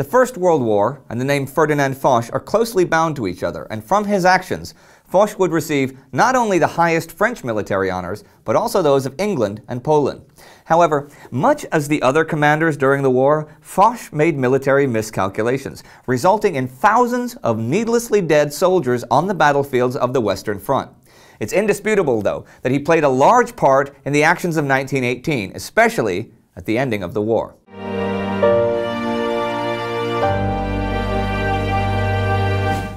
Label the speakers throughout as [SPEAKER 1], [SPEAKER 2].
[SPEAKER 1] The First World War and the name Ferdinand Foch are closely bound to each other, and from his actions, Foch would receive not only the highest French military honors, but also those of England and Poland. However, much as the other commanders during the war, Foch made military miscalculations, resulting in thousands of needlessly dead soldiers on the battlefields of the Western Front. It's indisputable, though, that he played a large part in the actions of 1918, especially at the ending of the war.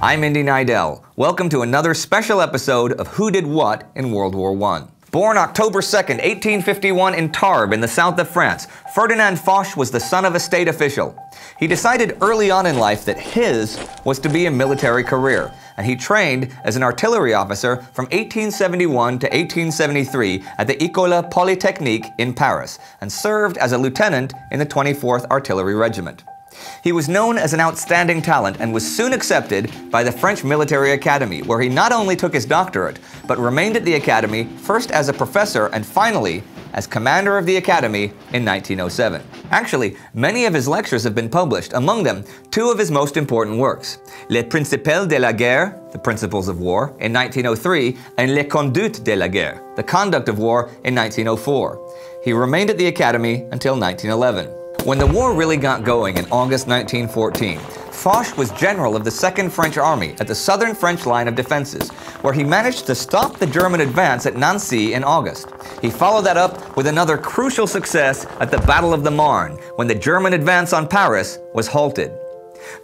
[SPEAKER 1] I'm Indy Nidell. Welcome to another special episode of Who Did What in World War I. Born October 2nd, 1851 in Tarbes in the south of France, Ferdinand Foch was the son of a state official. He decided early on in life that his was to be a military career, and he trained as an artillery officer from 1871 to 1873 at the École Polytechnique in Paris, and served as a lieutenant in the 24th Artillery Regiment. He was known as an outstanding talent and was soon accepted by the French Military Academy, where he not only took his doctorate, but remained at the Academy first as a professor and finally as commander of the Academy in 1907. Actually, many of his lectures have been published, among them two of his most important works, Les Principes de la Guerre, The Principles of War, in 1903, and Les Conduites de la Guerre, The Conduct of War, in 1904. He remained at the Academy until 1911. When the war really got going in August 1914, Foch was general of the 2nd French Army at the southern French line of defenses, where he managed to stop the German advance at Nancy in August. He followed that up with another crucial success at the Battle of the Marne, when the German advance on Paris was halted.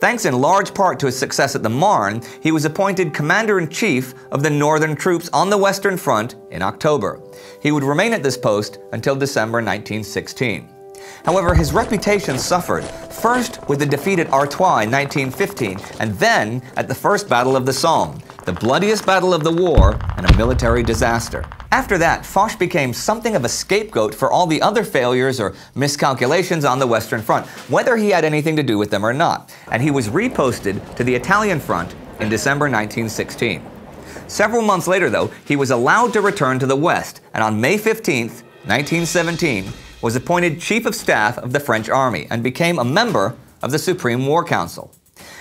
[SPEAKER 1] Thanks in large part to his success at the Marne, he was appointed Commander-in-Chief of the northern troops on the Western Front in October. He would remain at this post until December 1916. However, his reputation suffered, first with the defeat at Artois in 1915, and then at the First Battle of the Somme, the bloodiest battle of the war and a military disaster. After that, Foch became something of a scapegoat for all the other failures or miscalculations on the Western Front, whether he had anything to do with them or not, and he was reposted to the Italian front in December 1916. Several months later, though, he was allowed to return to the West, and on May 15, 1917, was appointed Chief of Staff of the French Army and became a member of the Supreme War Council.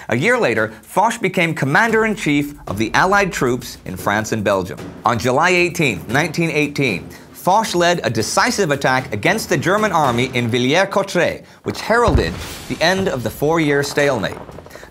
[SPEAKER 1] A year later, Foch became Commander-in-Chief of the Allied troops in France and Belgium. On July 18, 1918, Foch led a decisive attack against the German army in Villers-Cotterêts, which heralded the end of the 4-year stalemate.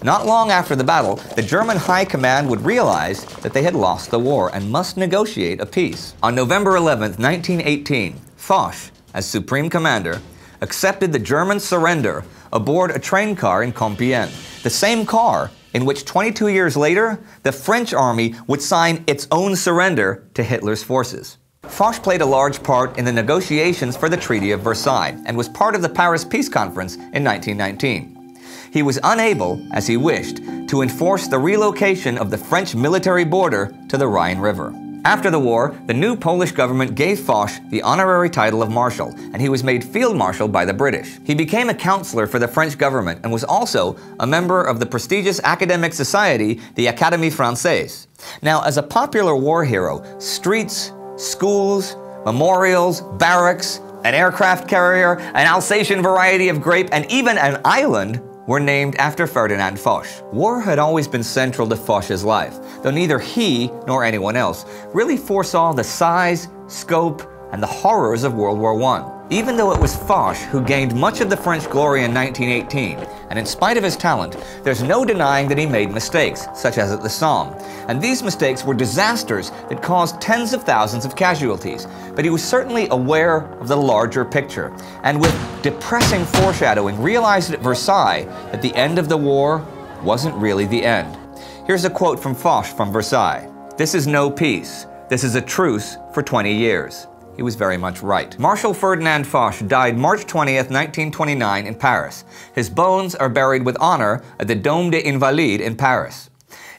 [SPEAKER 1] Not long after the battle, the German High Command would realize that they had lost the war and must negotiate a peace. On November 11, 1918, Foch, as Supreme Commander, accepted the German surrender aboard a train car in Compiègne, the same car in which 22 years later, the French army would sign its own surrender to Hitler's forces. Foch played a large part in the negotiations for the Treaty of Versailles and was part of the Paris Peace Conference in 1919. He was unable, as he wished, to enforce the relocation of the French military border to the Rhine River. After the war, the new Polish government gave Foch the honorary title of Marshal, and he was made Field Marshal by the British. He became a counselor for the French government and was also a member of the prestigious academic society, the Académie Française. Now, as a popular war hero, streets, schools, memorials, barracks, an aircraft carrier, an Alsatian variety of grape, and even an island were named after Ferdinand Foch. War had always been central to Foch's life, though neither he nor anyone else really foresaw the size, scope, and the horrors of World War I. Even though it was Foch who gained much of the French glory in 1918, and in spite of his talent, there's no denying that he made mistakes, such as at the Somme. And these mistakes were disasters that caused tens of thousands of casualties. But he was certainly aware of the larger picture, and with depressing foreshadowing, realized at Versailles that the end of the war wasn't really the end. Here's a quote from Foch from Versailles. "This is no peace. This is a truce for 20 years. He was very much right. Marshal Ferdinand Foch died March 20th, 1929 in Paris. His bones are buried with honor at the Dôme des Invalides in Paris.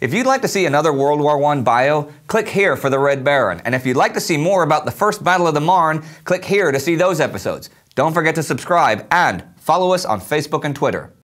[SPEAKER 1] If you'd like to see another World War I bio, click here for the Red Baron. And if you'd like to see more about the First Battle of the Marne, click here to see those episodes. Don't forget to subscribe and follow us on Facebook and Twitter.